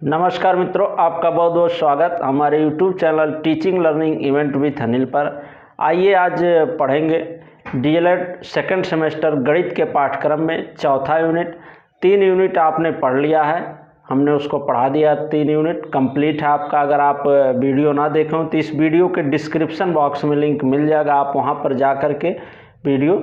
नमस्कार मित्रों, आपका बहुत बहुत स्वागत हमारे YouTube channel teaching learning event with Anil पर। आइए आज पढ़ेंगे डीएलएड सेकंड सेमेस्टर गणित के पाठ्यक्रम में चौथा यूनिट। 3 यूनिट आपने पढ़ लिया है, हमने उसको पढ़ा दिया। 3 यूनिट कंप्लीट है आपका। अगर आप वीडियो ना देखें तो इस वीडियो के डिस्क्रिप्शन बॉक्स में लिंक मिल जाएगा, आप वहाँ पर जा कर के वीडियो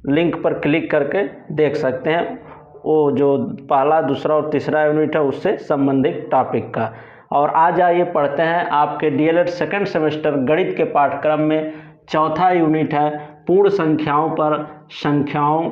लिंक पर क्लिक करके देख सकते हैं। वो जो पहला, दूसरा और तीसरा यूनिट है उससे संबंधित टॉपिक का। और आज आइए पढ़ते हैं आपके डीएलएड सेकंड सेमेस्टर गणित के पाठ्यक्रम में चौथा यूनिट है पूर्ण संख्याओं पर संख्याओं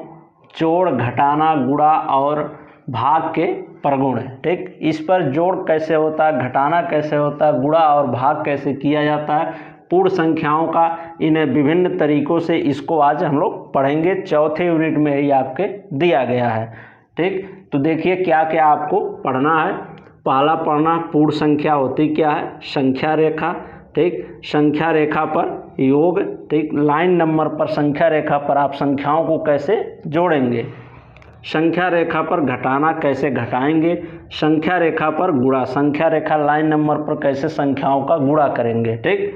जोड़, घटाना, गुणा और भाग के प्रगुण। ठीक, इस पर जोड़ कैसे होता है, घटाना कैसे होता है, गुणा और भाग कैसे किया जाता है, पूर्ण संख्याओं का इन विभिन्न तरीकों से, इसको आज हम लोग पढ़ेंगे। चौथे यूनिट में ही आपके दिया गया है। ठीक, तो देखिए क्या क्या आपको पढ़ना है। पहला पढ़ना, पूर्ण संख्या होती क्या है, संख्या रेखा। ठीक, संख्या रेखा पर योग। ठीक, लाइन नंबर पर संख्या रेखा पर आप संख्याओं को कैसे जोड़ेंगे, संख्या रेखा पर घटाना कैसे घटाएंगे, संख्या रेखा पर गुणा, संख्या रेखा लाइन नंबर पर कैसे संख्याओं का गुणा करेंगे। ठीक,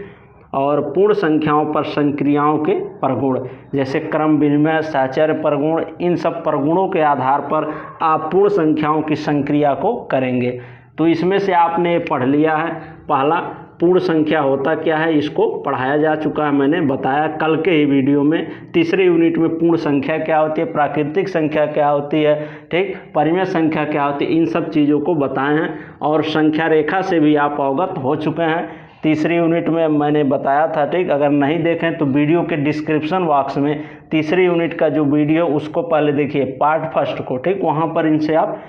और पूर्ण संख्याओं पर संक्रियाओं के प्रगुण, जैसे क्रम विनिमय, साहचर्य प्रगुण, इन सब प्रगुणों के आधार पर आप पूर्ण संख्याओं की संक्रिया को करेंगे। तो इसमें से आपने पढ़ लिया है। पहला, पूर्ण संख्या होता क्या है, इसको पढ़ाया जा चुका है, मैंने बताया कल के ही वीडियो में। तीसरे यूनिट में पूर्ण संख्या क्या होती है, प्राकृतिक संख्या क्या होती है, ठीक, परिमेय संख्या क्या होती है, इन सब चीज़ों को बताए हैं। और संख्या रेखा से भी आप अवगत हो चुके हैं, तीसरी यूनिट में मैंने बताया था। ठीक, अगर नहीं देखें तो वीडियो के डिस्क्रिप्शन बॉक्स में तीसरी यूनिट का जो वीडियो, उसको पहले देखिए, पार्ट फर्स्ट को। ठीक, वहाँ पर इनसे आप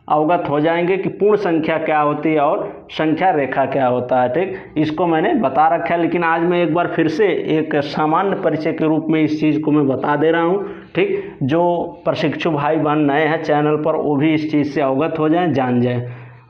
अवगत हो जाएंगे कि पूर्ण संख्या क्या होती है और संख्या रेखा क्या होता है। ठीक, इसको मैंने बता रखा है, लेकिन आज मैं एक बार फिर से एक सामान्य परिचय के रूप में इस चीज़ को मैं बता दे रहा हूँ। ठीक, जो प्रशिक्षु भाई बहन नए हैं चैनल पर, वो भी इस चीज़ से अवगत हो जाएं, जान जाएं।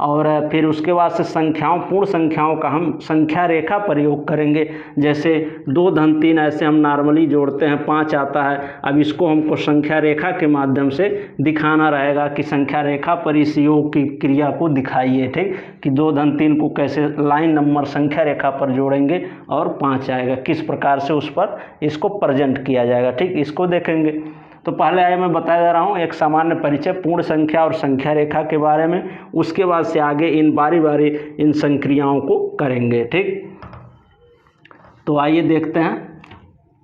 और फिर उसके बाद से संख्याओं, पूर्ण संख्याओं का हम संख्या रेखा प्रयोग करेंगे। जैसे 2 धन 3 ऐसे हम नॉर्मली जोड़ते हैं, 5 आता है। अब इसको हमको संख्या रेखा के माध्यम से दिखाना रहेगा कि संख्या रेखा पर इस योग की क्रिया को दिखाइए। ठीक, कि 2 धन 3 को कैसे लाइन नंबर संख्या रेखा पर जोड़ेंगे और 5 आएगा, किस प्रकार से उस पर इसको प्रेजेंट किया जाएगा। ठीक, इसको देखेंगे। तो पहले आए मैं बताया जा रहा हूँ एक सामान्य परिचय पूर्ण संख्या और संख्या रेखा के बारे में। उसके बाद से आगे इन बारी बारी इन संक्रियाओं को करेंगे। ठीक, तो आइए देखते हैं।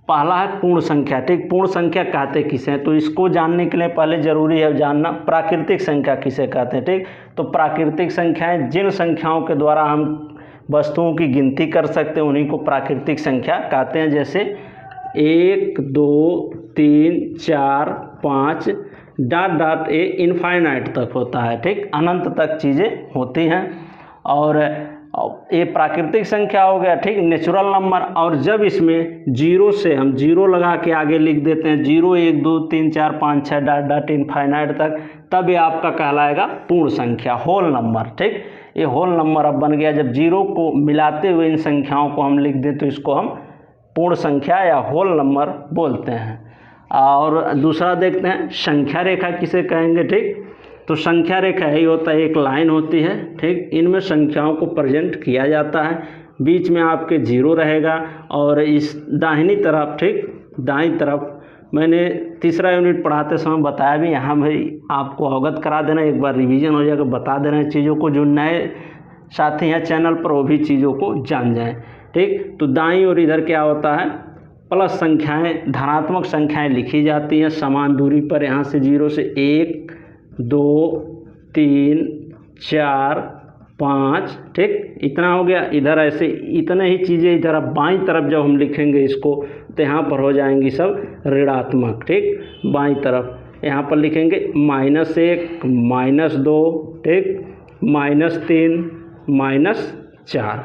पहला है पूर्ण संख्या। ठीक, पूर्ण संख्या कहते किसे हैं, तो इसको जानने के लिए पहले जरूरी है जानना प्राकृतिक संख्या किसे कहते हैं। ठीक, तो प्राकृतिक संख्याएं जिन संख्याओं के द्वारा हम वस्तुओं की गिनती कर सकते हैं उन्हीं को प्राकृतिक संख्या कहते हैं। जैसे 1 2 3 4 5 डॉट डॉट ए इनफाइनाइट तक होता है। ठीक, अनंत तक चीज़ें होती हैं। और ये प्राकृतिक संख्या हो गया। ठीक, नेचुरल नंबर। और जब इसमें जीरो से हम जीरो लगा के आगे लिख देते हैं, 0 1 2 3 4 5 6 डॉट डॉट इनफाइनाइट तक, तब ये आपका कहलाएगा पूर्ण संख्या, होल नंबर। ठीक, ये होल नंबर अब बन गया। जब जीरो को मिलाते हुए इन संख्याओं को हम लिख दें तो इसको हम पूर्ण संख्या या होल नंबर बोलते हैं। और दूसरा देखते हैं संख्या रेखा किसे कहेंगे। ठीक, तो संख्या रेखा यही होता है, एक लाइन होती है। ठीक, इनमें संख्याओं को प्रेजेंट किया जाता है, बीच में आपके जीरो रहेगा और इस दाहिनी तरफ, ठीक, दाईं तरफ, मैंने तीसरा यूनिट पढ़ाते समय बताया भी, यहाँ भाई आपको अवगत करा देना, एक बार रिवीजन हो जाएगा, बता देना है चीज़ों को। जो नए साथी हैं चैनल पर वो भी चीज़ों को जान जाएं। ठीक, तो दाईं और इधर क्या होता है, प्लस संख्याएं, धनात्मक संख्याएं लिखी जाती हैं समान दूरी पर। यहाँ से 0 से 1 2 3 4 5, ठीक, इतना हो गया। इधर ऐसे इतने ही चीज़ें, इधर अब बाईं तरफ जब हम लिखेंगे इसको तो यहाँ पर हो जाएंगी सब ऋणात्मक। ठीक, बाईं तरफ यहाँ पर लिखेंगे -1 -2, ठीक, -3 -4।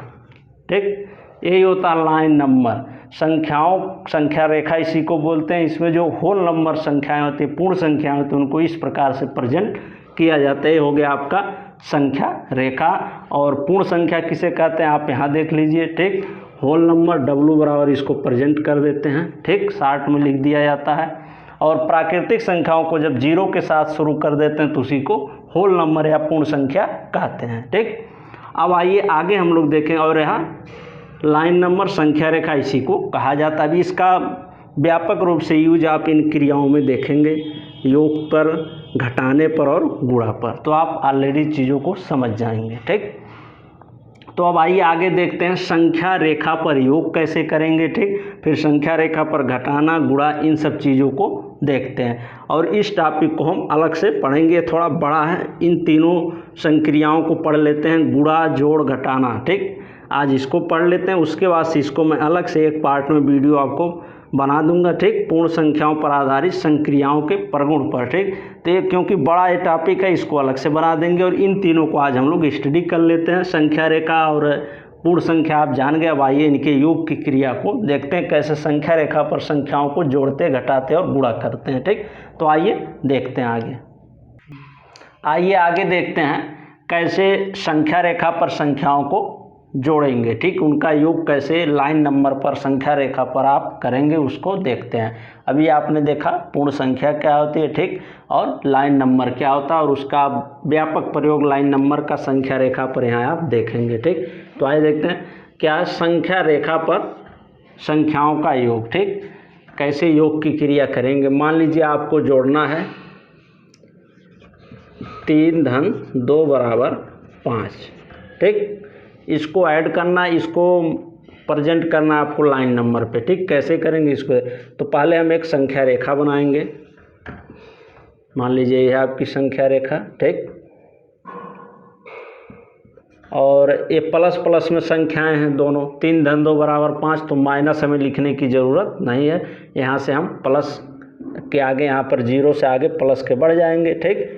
ठीक, यही होता है लाइन नंबर। संख्याओं, संख्या रेखा इसी को बोलते हैं। इसमें जो होल नंबर संख्याएं होती हैं, पूर्ण संख्याएं होती हैं, उनको इस प्रकार से प्रेजेंट किया जाता है। ये हो गया आपका संख्या रेखा। और पूर्ण संख्या किसे कहते हैं आप यहाँ देख लीजिए। ठीक, होल नंबर W बराबर इसको प्रेजेंट कर देते हैं। ठीक, शार्ट में लिख दिया जाता है। और प्राकृतिक संख्याओं को जब जीरो के साथ शुरू कर देते हैं तो उसी को होल नंबर या पूर्ण संख्या कहते हैं। ठीक, अब आइए आगे हम लोग देखें। और यहाँ लाइन नंबर, संख्या रेखा इसी को कहा जाता है। अभी इसका व्यापक रूप से यूज आप इन क्रियाओं में देखेंगे, योग पर, घटाने पर और गुणा पर, तो आप ऑलरेडी चीज़ों को समझ जाएंगे। ठीक, तो अब आइए आगे देखते हैं संख्या रेखा पर योग कैसे करेंगे। ठीक, फिर संख्या रेखा पर घटाना, गुणा, इन सब चीज़ों को देखते हैं। और इस टॉपिक को हम अलग से पढ़ेंगे, थोड़ा बड़ा है। इन तीनों संक्रियाओं को पढ़ लेते हैं, गुणा, जोड़, घटाना। ठीक, आज इसको पढ़ लेते हैं, उसके बाद से इसको मैं अलग से एक पार्ट में वीडियो आपको बना दूंगा। ठीक, पूर्ण संख्याओं पर आधारित संक्रियाओं के प्रगुण पर। ठीक, तो ये क्योंकि बड़ा ये टॉपिक है, इसको अलग से बना देंगे। और इन तीनों को आज हम लोग स्टडी कर लेते हैं, संख्या रेखा और पूर्ण संख्या आप जान गए। अब आइए इनके योग की क्रिया को देखते हैं, कैसे संख्या रेखा पर संख्याओं को जोड़ते, घटाते और गुणा करते हैं। ठीक, तो आइए देखते हैं आगे। आइए आगे देखते हैं कैसे संख्या रेखा पर संख्याओं को जोड़ेंगे। ठीक, उनका योग कैसे लाइन नंबर पर, संख्या रेखा पर आप करेंगे, उसको देखते हैं। अभी आपने देखा पूर्ण संख्या क्या होती है, ठीक, और लाइन नंबर क्या होता है, और उसका व्यापक प्रयोग लाइन नंबर का संख्या रेखा पर यहाँ आप देखेंगे। ठीक, तो आइए देखते हैं क्या संख्या रेखा पर संख्याओं का योग। ठीक, कैसे योग की क्रिया करेंगे। मान लीजिए आपको जोड़ना है 3 धन 2 बराबर 5। ठीक, इसको ऐड करना, इसको प्रेजेंट करना आपको लाइन नंबर पे। ठीक, कैसे करेंगे इसको, तो पहले हम एक संख्या रेखा बनाएंगे। मान लीजिए यह आपकी संख्या रेखा। ठीक, और ये प्लस प्लस में संख्याएं हैं दोनों, 3 धन 2 बराबर 5, तो माइनस हमें लिखने की ज़रूरत नहीं है। यहाँ से हम प्लस के आगे, यहाँ पर 0 से आगे प्लस के बढ़ जाएंगे। ठीक,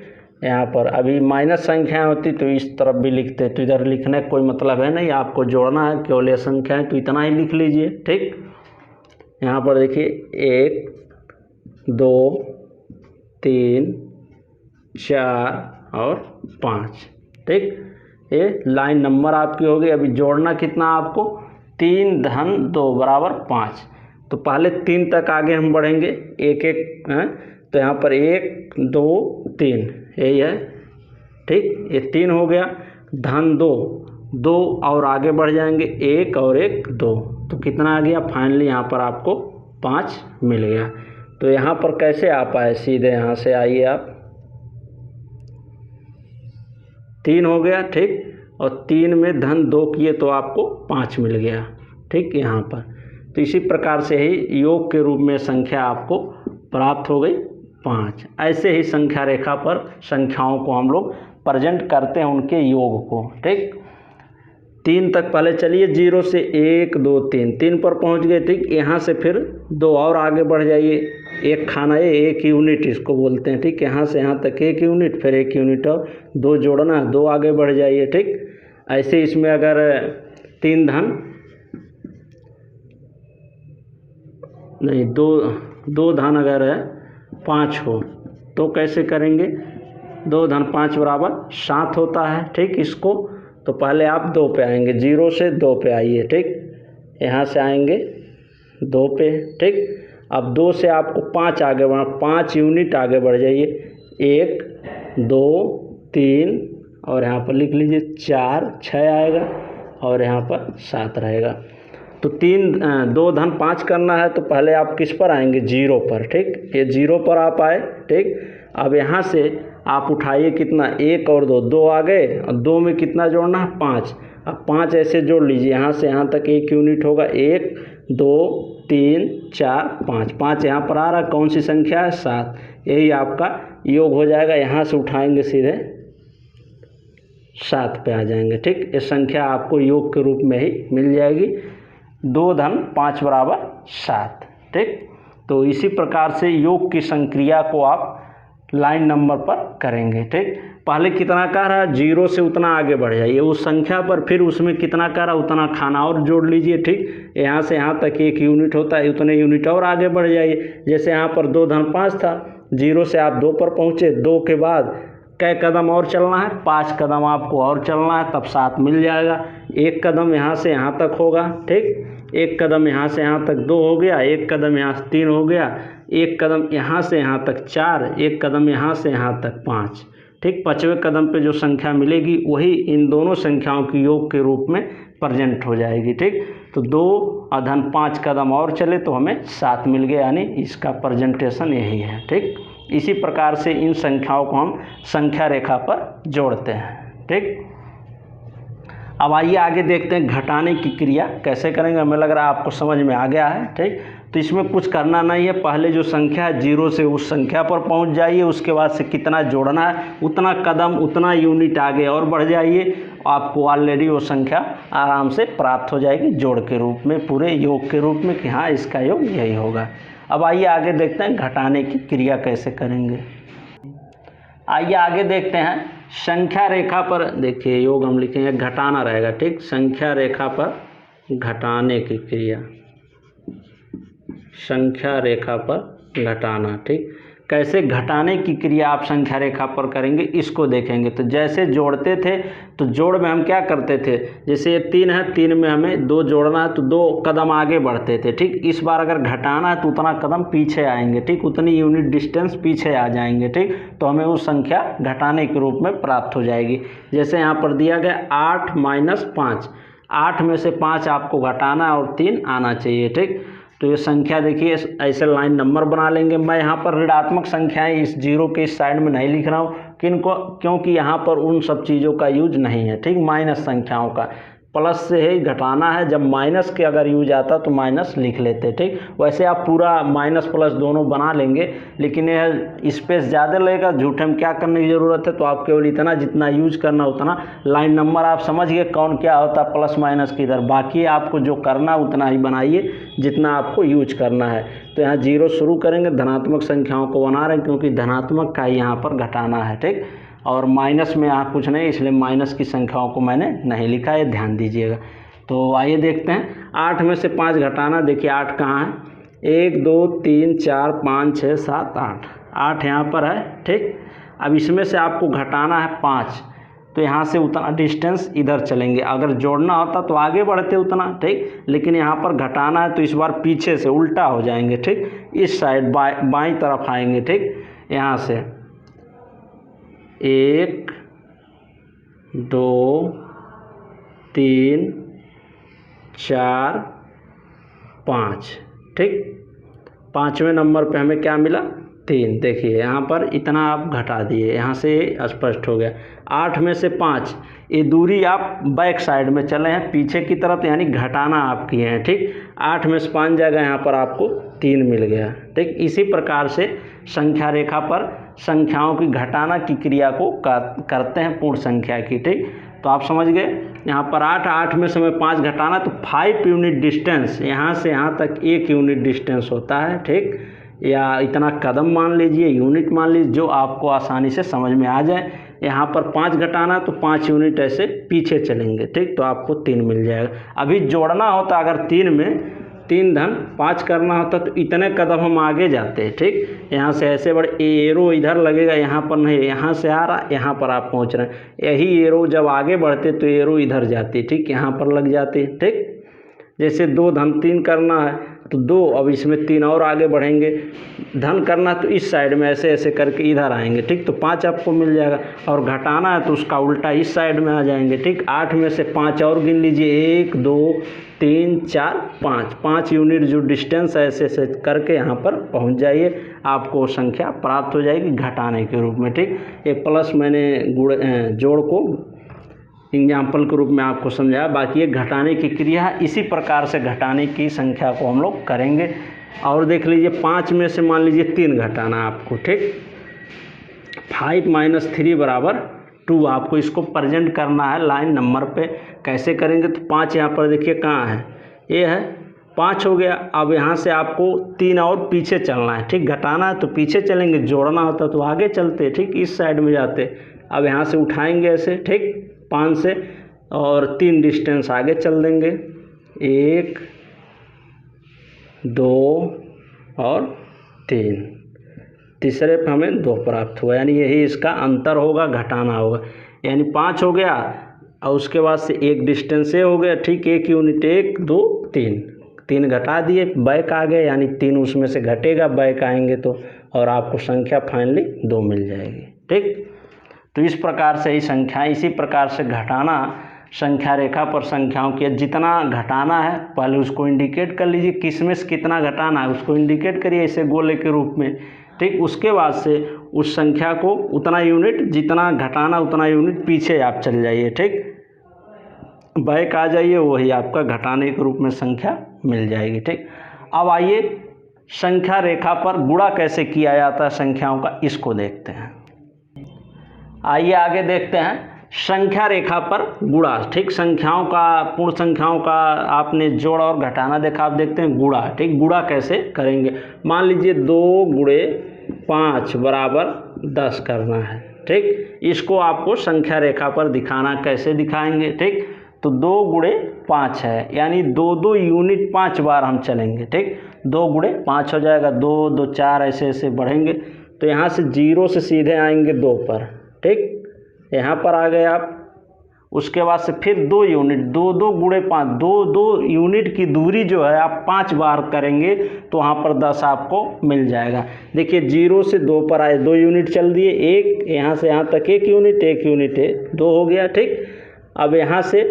यहाँ पर अभी माइनस संख्याएं होती तो इस तरफ भी लिखते, तो इधर लिखने का कोई मतलब है नहीं, आपको जोड़ना है केवल ये संख्याएं, तो इतना ही लिख लीजिए। ठीक, यहाँ पर देखिए 1 2 3 4 और 5। ठीक, ये लाइन नंबर आपकी होगी। अभी जोड़ना कितना आपको, 3 धन 2 बराबर 5। तो पहले 3 तक आगे हम बढ़ेंगे, एक एक हैं, तो यहाँ पर 1 2 3 यही है। ठीक, ये 3 हो गया, धन 2 2 और आगे बढ़ जाएंगे, 1 और 1 2, तो कितना आ गया, फाइनली यहाँ पर आपको 5 मिल गया। तो यहाँ पर कैसे आप आए, सीधे यहाँ से आइए आप, 3 हो गया। ठीक, और 3 में धन 2 किए तो आपको 5 मिल गया। ठीक, यहाँ पर तो इसी प्रकार से ही योग के रूप में संख्या आपको प्राप्त हो गई 5। ऐसे ही संख्या रेखा पर संख्याओं को हम लोग प्रेजेंट करते हैं, उनके योग को। ठीक, 3 तक पहले चलिए, 0 से 1 2 3 पर पहुंच गए। ठीक, यहाँ से फिर 2 और आगे बढ़ जाइए, एक खाना है, 1 यूनिट इसको बोलते हैं। ठीक, यहाँ से यहाँ तक 1 यूनिट, फिर 1 यूनिट और 2 जोड़ना है, 2 आगे बढ़ जाइए। ठीक, ऐसे इसमें अगर 3 धन नहीं 2 धन अगर 5 हो तो कैसे करेंगे, 2 धन 5 बराबर 7 होता है। ठीक, इसको तो पहले आप 2 पे आएंगे, 0 से 2 पे आइए। ठीक, यहाँ से आएंगे 2 पे। ठीक, अब 2 से आपको 5 आगे बढ़ना, 5 यूनिट आगे बढ़ जाइए, 1 2 3 और यहाँ पर लिख लीजिए 4 6 आएगा और यहाँ पर 7 रहेगा। तो 2 धन 5 करना है तो पहले आप किस पर आएंगे, 0 पर। ठीक, ये 0 पर आप आए। ठीक, अब यहाँ से आप उठाइए कितना, 1 और 2 2 आ गए, और 2 में कितना जोड़ना है, 5। अब 5 ऐसे जोड़ लीजिए, यहाँ से यहाँ तक 1 यूनिट होगा, 1 2 3 4 5 5 यहाँ पर आ रहा, कौन सी संख्या है, 7। यही आपका योग हो जाएगा। यहाँ से उठाएंगे सीधे 7 पे आ जाएंगे। ठीक, ये संख्या आपको योग के रूप में ही मिल जाएगी, 2 धन 5 बराबर 7। ठीक, तो इसी प्रकार से योग की संक्रिया को आप लाइन नंबर पर करेंगे। ठीक, पहले कितना कह रहा है, 0 से उतना आगे बढ़ जाइए उस संख्या पर, फिर उसमें कितना कह रहा उतना खाना और जोड़ लीजिए। ठीक, यहाँ से यहाँ तक 1 यूनिट होता है, उतने यूनिट और आगे बढ़ जाइए। जैसे यहाँ पर 2 धन 5 था, 0 से आप 2 पर पहुँचे, 2 के बाद कै कदम और चलना है, 5 कदम आपको और चलना है, तब 7 मिल जाएगा। 1 कदम यहाँ से यहाँ तक होगा। ठीक, 1 कदम यहाँ से यहाँ तक 2 हो गया, 1 कदम यहाँ से 3 हो गया, 1 कदम यहाँ से यहाँ तक 4, 1 कदम यहाँ से यहाँ तक 5। ठीक। 5वें कदम पे जो संख्या मिलेगी वही इन दोनों संख्याओं के योग के रूप में प्रेजेंट हो जाएगी। ठीक। तो 2 और धन 5 कदम और चले तो हमें 7 मिल गया, यानी इसका प्रेजेंटेशन यही है। ठीक। इसी प्रकार से इन संख्याओं को हम संख्या रेखा पर जोड़ते हैं। ठीक। अब आइए आगे देखते हैं घटाने की क्रिया कैसे करेंगे। हमें लग रहा है आपको समझ में आ गया है। ठीक। तो इसमें कुछ करना नहीं है, पहले जो संख्या है 0 से उस संख्या पर पहुंच जाइए, उसके बाद से कितना जोड़ना है उतना कदम उतना यूनिट आगे और बढ़ जाइए, आपको ऑलरेडी वो संख्या आराम से प्राप्त हो जाएगी जोड़ के रूप में, पूरे योग के रूप में कि हाँ इसका योग यही होगा। अब आइए आगे देखते हैं घटाने की क्रिया कैसे करेंगे। आइए आगे देखते हैं संख्या रेखा पर। देखिए योग हम लिखेंगे घटाना रहेगा। ठीक। संख्या रेखा पर घटाने की क्रिया, संख्या रेखा पर घटाना। ठीक। कैसे घटाने की क्रिया आप संख्या रेखा पर करेंगे इसको देखेंगे। तो जैसे जोड़ते थे तो जोड़ में हम क्या करते थे, जैसे ये 3 है, 3 में हमें 2 जोड़ना है तो 2 कदम आगे बढ़ते थे। ठीक। इस बार अगर घटाना है तो उतना कदम पीछे आएंगे। ठीक। उतनी यूनिट डिस्टेंस पीछे आ जाएंगे। ठीक। तो हमें वो संख्या घटाने के रूप में प्राप्त हो जाएगी। जैसे यहाँ पर दिया गया 8 - 5, 8 में से 5 आपको घटाना है और 3 आना चाहिए। ठीक। तो ये संख्या देखिए ऐसे लाइन नंबर बना लेंगे। मैं यहाँ पर ऋणात्मक संख्याएं इस 0 के इस साइड में नहीं लिख रहा हूँ क्योंकि यहाँ पर उन सब चीज़ों का यूज नहीं है। ठीक। माइनस संख्याओं का, प्लस से ही घटाना है, जब माइनस के अगर यूज आता तो माइनस लिख लेते। ठीक। वैसे आप पूरा माइनस प्लस दोनों बना लेंगे, लेकिन यह स्पेस ज़्यादा लगेगा, झूठे में क्या करने की ज़रूरत है। तो आप केवल इतना जितना यूज करना उतना, लाइन नंबर आप समझ गए कौन क्या होता है प्लस माइनस किधर, बाकी आपको जो करना उतना ही बनाइए जितना आपको यूज करना है। तो यहाँ 0 शुरू करेंगे, धनात्मक संख्याओं को बना रहे हैं क्योंकि धनात्मक का यहाँ पर घटाना है। ठीक। और माइनस में यहाँ कुछ नहीं, इसलिए माइनस की संख्याओं को मैंने नहीं लिखा है, ध्यान दीजिएगा। तो आइए देखते हैं 8 में से 5 घटाना। देखिए 8 कहाँ है, 1 2 3 4 5 6 7 8, 8 यहाँ पर है। ठीक। अब इसमें से आपको घटाना है 5, तो यहाँ से उतना डिस्टेंस इधर चलेंगे। अगर जोड़ना होता तो आगे बढ़ते उतना। ठीक। लेकिन यहाँ पर घटाना है तो इस बार पीछे से उल्टा हो जाएंगे। ठीक। इस साइड बाईं तरफ आएंगे। ठीक। यहाँ से 1 2 3 4 5। ठीक। 5वें नंबर पे हमें क्या मिला, 3। देखिए यहाँ पर इतना आप घटा दिए, यहाँ से स्पष्ट हो गया। 8 में से 5, ये दूरी आप बैक साइड में चले हैं पीछे की तरफ, यानी घटाना आप किए हैं। ठीक। 8 में से 5 जाएगा, यहाँ पर आपको 3 मिल गया। ठीक। इसी प्रकार से संख्या रेखा पर संख्याओं की घटाना की क्रिया को करते हैं पूर्ण संख्या की। ठीक। तो आप समझ गए, यहाँ पर 8 में से हमें 5 घटाना तो 5 यूनिट डिस्टेंस, यहाँ से यहाँ तक 1 यूनिट डिस्टेंस होता है। ठीक। या इतना कदम मान लीजिए, यूनिट मान लीजिए, जो आपको आसानी से समझ में आ जाए। यहाँ पर 5 घटाना तो 5 यूनिट ऐसे पीछे चलेंगे। ठीक। तो आपको 3 मिल जाएगा। अभी जोड़ना होता अगर 3 में 3 धन 5 करना होता तो इतने कदम हम आगे जाते। ठीक। यहाँ से ऐसे बड़े एरो इधर लगेगा, यहाँ पर नहीं, यहाँ से आ रहा, यहाँ पर आप पहुँच रहे हैं। यही एरो जब आगे बढ़ते तो एरो इधर जाती। ठीक। यहाँ पर लग जाती। ठीक। जैसे 2 धन 3 करना है तो 2, अब इसमें 3 और आगे बढ़ेंगे। धन करना तो इस साइड में ऐसे ऐसे करके इधर आएंगे। ठीक। तो 5 आपको मिल जाएगा। और घटाना है तो उसका उल्टा इस साइड में आ जाएंगे। ठीक। 8 में से 5 और गिन लीजिए, 1 2 3 4 5, 5 यूनिट जो डिस्टेंस है ऐसे ऐसे करके यहाँ पर पहुँच जाइए, आपको संख्या प्राप्त हो जाएगी घटाने के रूप में। ठीक। ये प्लस मैंने जोड़ को एग्जाम्पल के रूप में आपको समझाया, बाकी ये घटाने की क्रिया है। इसी प्रकार से घटाने की संख्या को हम लोग करेंगे। और देख लीजिए 5 में से मान लीजिए 3 घटाना आपको। ठीक। 5 - 3 = 2, आपको इसको प्रेजेंट करना है लाइन नंबर पे। कैसे करेंगे तो 5 यहाँ पर देखिए कहाँ है, ये है 5 हो गया। अब यहाँ से आपको 3 और पीछे चलना है। ठीक। घटाना है तो पीछे चलेंगे, जोड़ना होता तो आगे चलते। ठीक। इस साइड में जाते। अब यहाँ से उठाएंगे ऐसे। ठीक। 5 से और 3 डिस्टेंस आगे चल देंगे, 1 2 और 3। तीसरे पे हमें 2 प्राप्त हुआ, यानी यही इसका अंतर होगा, घटाना होगा। यानी 5 हो गया और उसके बाद से 1 डिस्टेंस से हो गया। ठीक। 1 यूनिट, 1 2 3 घटा दिए, बैक आ गए, यानी 3 उसमें से घटेगा, बैक आएंगे तो, और आपको संख्या फाइनली 2 मिल जाएगी। ठीक। तो इस प्रकार से ही संख्याएं, इसी प्रकार से घटाना संख्या रेखा पर संख्याओं के जितना घटाना है पहले उसको इंडिकेट कर लीजिए, किस में से कितना घटाना है उसको इंडिकेट करिए ऐसे गोले के रूप में, ठीक। उसके बाद से उस संख्या को उतना यूनिट जितना घटाना उतना यूनिट पीछे आप चल जाइए, ठीक, बैक आ जाइए, वही आपका घटाने के रूप में संख्या मिल जाएगी, ठीक। अब आइए संख्या रेखा पर गुणा कैसे किया जाता है संख्याओं का, इसको देखते हैं। आइए आगे देखते हैं संख्या रेखा पर गुणा, ठीक। संख्याओं का, पूर्ण संख्याओं का आपने जोड़ और घटाना देखा, आप देखते हैं गुणा, ठीक। गुणा कैसे करेंगे, मान लीजिए 2 गुणे 5 बराबर 10 करना है, ठीक। इसको आपको संख्या रेखा पर दिखाना, कैसे दिखाएंगे, ठीक। तो 2 गुणे 5 है, यानी 2 यूनिट 5 बार हम चलेंगे, ठीक। 2 गुणे 5 हो जाएगा, 2 2 4 ऐसे ऐसे बढ़ेंगे। तो यहाँ से 0 से सीधे आएंगे 2 पर, ठीक, यहाँ पर आ गए आप। उसके बाद से फिर 2 यूनिट, 2 गुणे 5, 2 यूनिट की दूरी जो है आप 5 बार करेंगे तो वहाँ पर 10 आपको मिल जाएगा। देखिए 0 से 2 पर आए, 2 यूनिट चल दिए, एक यहाँ से यहाँ तक 1 यूनिट, 1 यूनिट है 2 हो गया, ठीक। अब यहाँ से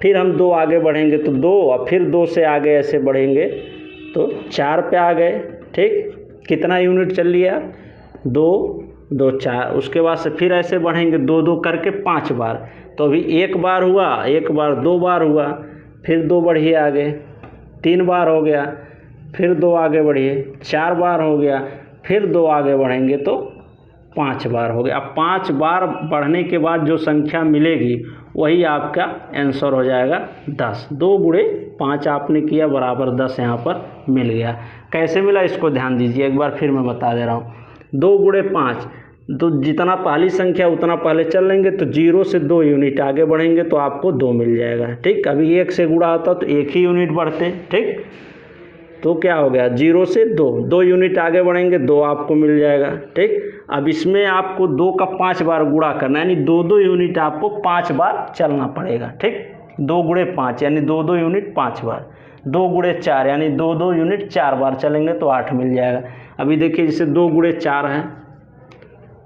फिर हम 2 आगे बढ़ेंगे तो 2, और फिर 2 से आगे ऐसे बढ़ेंगे तो 4 पे आ गए, ठीक। कितना यूनिट चल लिया, 2 2 4। उसके बाद से फिर ऐसे बढ़ेंगे 2 2 करके 5 बार। तो अभी 1 बार हुआ, 1 बार 2 बार हुआ, फिर 2 बढ़िए आगे, 3 बार हो गया, फिर 2 आगे बढ़िए, 4 बार हो गया, फिर 2 आगे बढ़ेंगे तो 5 बार हो गया। अब 5 बार बढ़ने के बाद जो संख्या मिलेगी वही आपका आंसर हो जाएगा 10। 2 गुणे 5 आपने किया बराबर 10 यहाँ पर मिल गया। कैसे मिला इसको ध्यान दीजिए, एक बार फिर मैं बता दे रहा हूँ। 2 गुणे 5, तो जितना पहली संख्या उतना पहले चल लेंगे, तो 0 से 2 यूनिट आगे बढ़ेंगे तो आपको 2 मिल जाएगा, ठीक। अभी 1 से गुणा होता तो 1 ही यूनिट बढ़ते, ठीक। तो क्या हो गया, 0 से 2 यूनिट आगे बढ़ेंगे 2 आपको मिल जाएगा, ठीक। अब इसमें आपको 2 का 5 बार गुणा करना है, यानी 2 यूनिट आपको 5 बार चलना पड़ेगा, ठीक। 2 गुणे 5 यानी 2 यूनिट 5 बार। 2 गुणे 4 यानी 2 यूनिट 4 बार चलेंगे तो 8 मिल जाएगा। अभी देखिए जैसे 2 गुणे 4 है,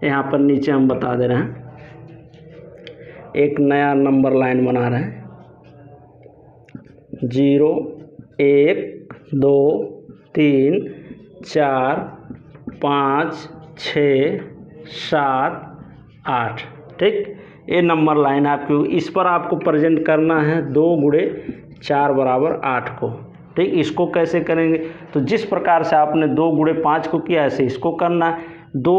यहाँ पर नीचे हम बता दे रहे हैं, एक नया नंबर लाइन बना रहे हैं, 0 1 2 3 4 5 6 7 8, ठीक। ये नंबर लाइन आपकी, इस पर आपको प्रेजेंट करना है 2 गुणे 4 बराबर 8 को, ठीक। इसको कैसे करेंगे, तो जिस प्रकार से आपने 2 गुणे 5 को किया ऐसे इसको करना है। 2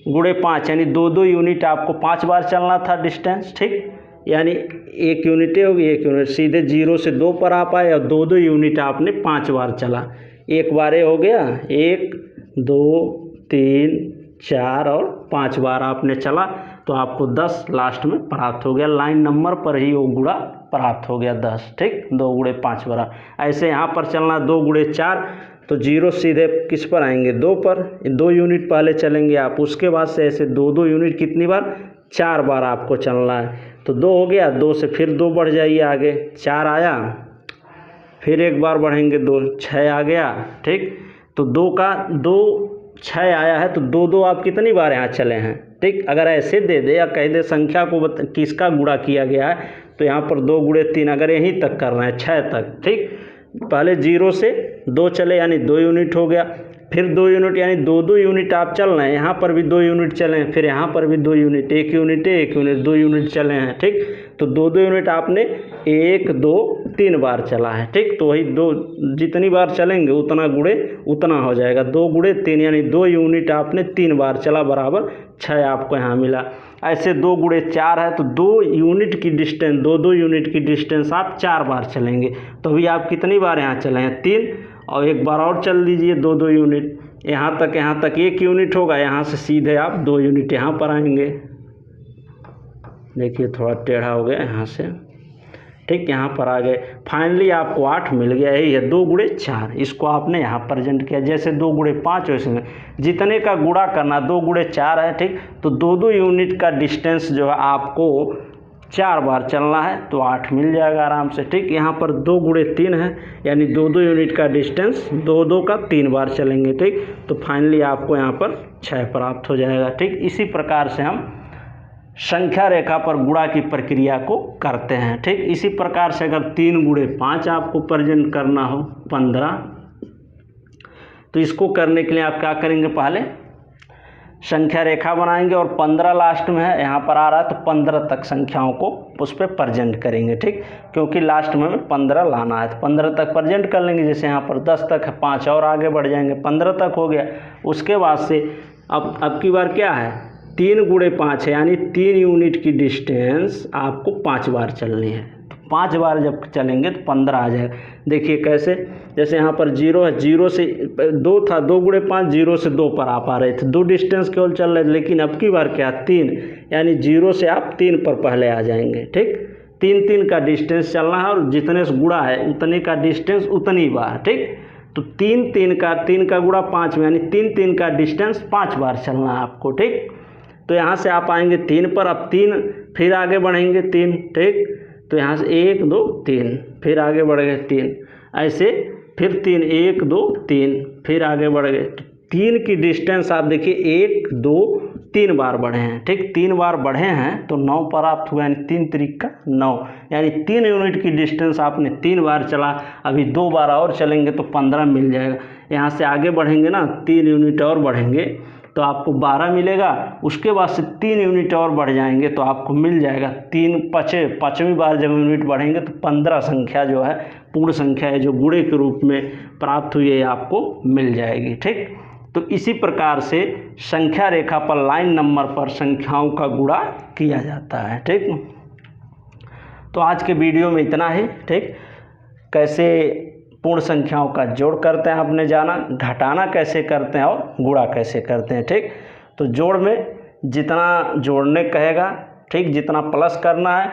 गुणे 5 यानी 2 यूनिट आपको 5 बार चलना था डिस्टेंस, ठीक। यानी 1 यूनिट होगी, 1 यूनिट सीधे 0 से 2 पर आ पाए, और 2 यूनिट आपने 5 बार चला। 1 बार हो गया, 1 2 3 4 और 5 बार आपने चला तो आपको 10 लास्ट में प्राप्त हो गया। लाइन नंबर पर ही वो गुणा प्राप्त हो गया 10, ठीक। 2 गुणे 5 बराबर। ऐसे यहाँ पर चलना 2 गुणे 4, तो 0 सीधे किस पर आएंगे, 2 पर, 2 यूनिट पहले चलेंगे आप। उसके बाद से ऐसे 2 यूनिट कितनी बार, 4 बार आपको चलना है। तो 2 हो गया, 2 से फिर 2 बढ़ जाइए आगे, 4 आया, फिर 1 बार बढ़ेंगे 2, 6 आ गया, ठीक। तो 2 6 आया है तो 2 आप कितनी बार यहाँ चले हैं, ठीक। अगर ऐसे दे दे या कह दे संख्या को किसका गुणा किया गया है, तो यहाँ पर 2 गुणे 3 अगर यहीं तक करना है 6 तक, ठीक। पहले 0 से 2 चले यानी 2 यूनिट हो गया, फिर 2 यूनिट यानी 2 यूनिट आप चल रहे हैं, यहाँ पर भी 2 यूनिट चले हैं, फिर यहाँ पर भी 2 यूनिट, 1 यूनिट 1 यूनिट 2 यूनिट चले हैं, ठीक। तो 2 यूनिट आपने 1 2 3 बार चला है, ठीक। तो वही 2 जितनी बार चलेंगे उतना गुणे उतना हो जाएगा। 2 गुणे 3 यानी 2 यूनिट आपने 3 बार चला बराबर 6 आपको यहाँ मिला। ऐसे 2 गुणे 4 है तो 2 यूनिट की डिस्टेंस, 2 यूनिट की डिस्टेंस आप 4 बार चलेंगे। तो अभी आप कितनी बार यहाँ चले हैं, 3, और 1 बार और चल दीजिए 2 यूनिट, यहाँ तक 1 यूनिट होगा, यहाँ से सीधे आप 2 यूनिट यहाँ पर आएंगे। देखिए थोड़ा टेढ़ा हो गया यहाँ से, ठीक। यहाँ पर आ गए, फाइनली आपको 8 मिल गया। यही है 2 गुणे 4, इसको आपने यहाँ प्रेजेंट किया। जैसे 2 गुणे 5 वैसे जितने का गुणा करना, 2 गुणे 4 है, ठीक। तो 2 यूनिट का डिस्टेंस जो है आपको 4 बार चलना है तो 8 मिल जाएगा आराम से, ठीक। यहाँ पर 2 गुणे 3 है यानी 2 यूनिट का डिस्टेंस 2 का 3 बार चलेंगे, ठीक। तो फाइनली आपको यहाँ पर 6 प्राप्त हो जाएगा, ठीक। इसी प्रकार से हम संख्या रेखा पर गुणा की प्रक्रिया को करते हैं। ठीक, इसी प्रकार से अगर 3 गुणे 5 आपको प्रेजेंट करना हो 15, तो इसको करने के लिए आप क्या करेंगे, पहले संख्या रेखा बनाएंगे और 15 लास्ट में है, यहाँ पर आ रहा है तो 15 तक संख्याओं को उस पर प्रेजेंट करेंगे। ठीक, क्योंकि लास्ट में हमें 15 लाना है तो 15 तक प्रेजेंट कर लेंगे। जैसे यहाँ पर 10 तक है, 5 और आगे बढ़ जाएंगे, 15 तक हो गया। उसके बाद से अब की बार क्या है, 3 गुणे 5 है, यानी 3 यूनिट की डिस्टेंस आपको 5 बार चलनी है। तो 5 बार जब चलेंगे तो 15 आ जाएगा। देखिए कैसे, जैसे यहाँ पर 0 है, 0 से 2 था, 2 गुणे 5, 0 से 2 पर आप आ रहे थे, 2 डिस्टेंस केवल चल रहे थे। लेकिन अब की बार क्या, 3, यानी 0 से आप 3 पर पहले आ जाएंगे। ठीक, 3 का डिस्टेंस चलना है और जितने से गुणा है उतने का डिस्टेंस उतनी बार। ठीक, तो 3 का गुणा 5 में, यानी 3 का डिस्टेंस 5 बार चलना है आपको। ठीक, तो यहाँ से आप आएंगे 3 पर, अब 3 फिर आगे बढ़ेंगे 3। ठीक, तो यहाँ से 1 2 3 फिर आगे बढ़ गए 3, ऐसे फिर 3 1 2 3 फिर आगे बढ़ गए। तो 3 की डिस्टेंस आप देखिए 1 2 3 बार बढ़े हैं। ठीक, 3 बार बढ़े हैं तो 9 पर आप हुआ, यानी 3 त्रिक का 9, यानी 3 यूनिट की डिस्टेंस आपने 3 बार चला। अभी 2 बार और चलेंगे तो 15 मिल जाएगा। यहाँ से आगे बढ़ेंगे ना, 3 यूनिट और बढ़ेंगे तो आपको 12 मिलेगा। उसके बाद से 3 यूनिट और बढ़ जाएंगे तो आपको मिल जाएगा 5वीं बार जब यूनिट बढ़ेंगे तो 15 संख्या जो है पूर्ण संख्या है, जो गुणे के रूप में प्राप्त हुई है, आपको मिल जाएगी। ठीक, तो इसी प्रकार से संख्या रेखा पर लाइन नंबर पर संख्याओं का गुणा किया जाता है। ठीक, तो आज के वीडियो में इतना ही। ठीक, कैसे पूर्ण संख्याओं का जोड़ करते हैं आपने जाना, घटाना कैसे करते हैं और गुणा कैसे करते हैं। ठीक, तो जोड़ में जितना जोड़ने कहेगा, ठीक, जितना प्लस करना है,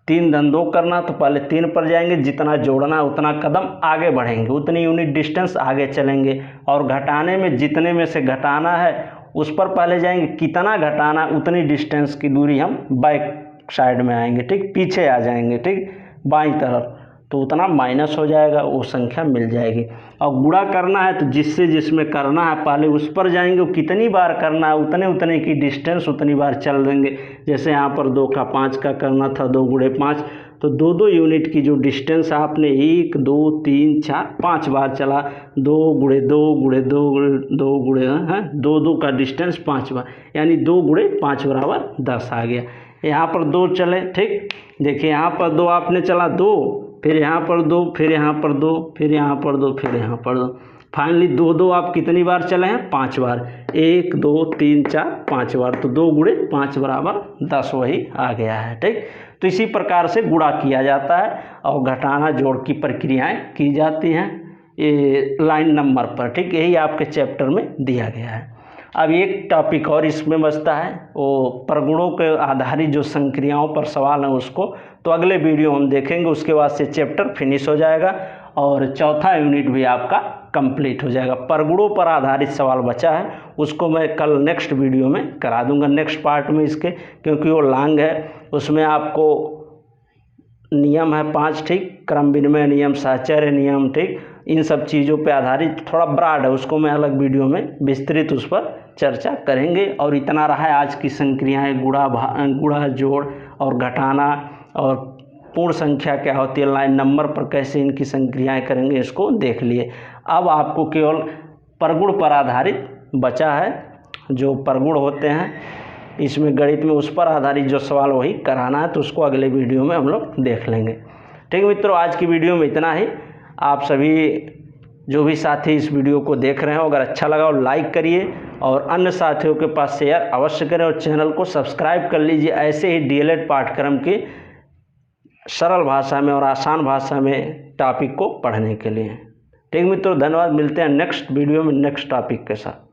3 धन 2 करना, तो पहले 3 पर जाएंगे, जितना जोड़ना है उतना कदम आगे बढ़ेंगे, उतनी यूनिट डिस्टेंस आगे चलेंगे। और घटाने में जितने में से घटाना है उस पर पहले जाएंगे, कितना घटाना उतनी डिस्टेंस की दूरी हम बैक साइड में आएंगे। ठीक, पीछे आ जाएंगे। ठीक, बाईं तरफ, तो उतना माइनस हो जाएगा, वो संख्या मिल जाएगी। और गुणा करना है तो जिसमें करना है पहले उस पर जाएंगे, वो कितनी बार करना है उतने की डिस्टेंस उतनी बार चल देंगे। जैसे यहाँ पर 2 का 5 का करना था, 2 गुणे 5, तो 2 यूनिट की जो डिस्टेंस आपने 1 2 3 4 5 बार चला, 2 गुणे 2 गुणे 2 गुणे 2 गुणे 2 का डिस्टेंस 5 बार, यानी 2 गुणे 5 बराबर 10 आ गया। यहाँ पर 2 चले। ठीक, देखिए यहाँ पर 2 आपने चला, 2 फिर यहाँ पर 2 फिर यहाँ पर 2 फिर यहाँ पर 2 फिर यहाँ पर 2, फाइनली 2 आप कितनी बार चले हैं, 5 बार, 1 2 3 4 5 बार, तो 2 गुणे 5 बराबर 10 वही आ गया है। ठीक, तो इसी प्रकार से गुणा किया जाता है और घटाना जोड़ की प्रक्रियाएं की जाती हैं ये लाइन नंबर पर। ठीक, यही आपके चैप्टर में दिया गया है। अब एक टॉपिक और इसमें बचता है, वो प्रगुणों के आधारित जो संक्रियाओं पर सवाल हैं उसको तो अगले वीडियो हम देखेंगे। उसके बाद से चैप्टर फिनिश हो जाएगा और चौथा यूनिट भी आपका कंप्लीट हो जाएगा। प्रगुणों पर आधारित सवाल बचा है, उसको मैं कल नेक्स्ट वीडियो में करा दूंगा, नेक्स्ट पार्ट में इसके, क्योंकि वो लॉन्ग है। उसमें आपको नियम है 5, ठीक, क्रम विनिमय नियम, साहचर्य नियम, ठीक, इन सब चीज़ों पे आधारित थोड़ा ब्रॉड है, उसको मैं अलग वीडियो में विस्तृत उस पर चर्चा करेंगे। और इतना रहा है आज की संक्रियाएं, गुणा जोड़ और घटाना, और पूर्ण संख्या क्या होती है, लाइन नंबर पर कैसे इनकी संक्रियाएं करेंगे, इसको देख लिए। अब आपको केवल प्रगुण पर आधारित बचा है, जो प्रगुण होते हैं इसमें गणित में, उस पर आधारित जो सवाल वही कराना है, तो उसको अगले वीडियो में हम लोग देख लेंगे। ठीक मित्रों, आज की वीडियो में इतना ही। आप सभी जो भी साथी इस वीडियो को देख रहे हो, अगर अच्छा लगा हो लाइक करिए और अन्य साथियों के पास शेयर अवश्य करें और चैनल को सब्सक्राइब कर लीजिए ऐसे ही डीएलएड पाठ्यक्रम की सरल भाषा में और आसान भाषा में टॉपिक को पढ़ने के लिए। ठीक मित्रों, धन्यवाद। मिलते हैं नेक्स्ट वीडियो में नेक्स्ट टॉपिक के साथ।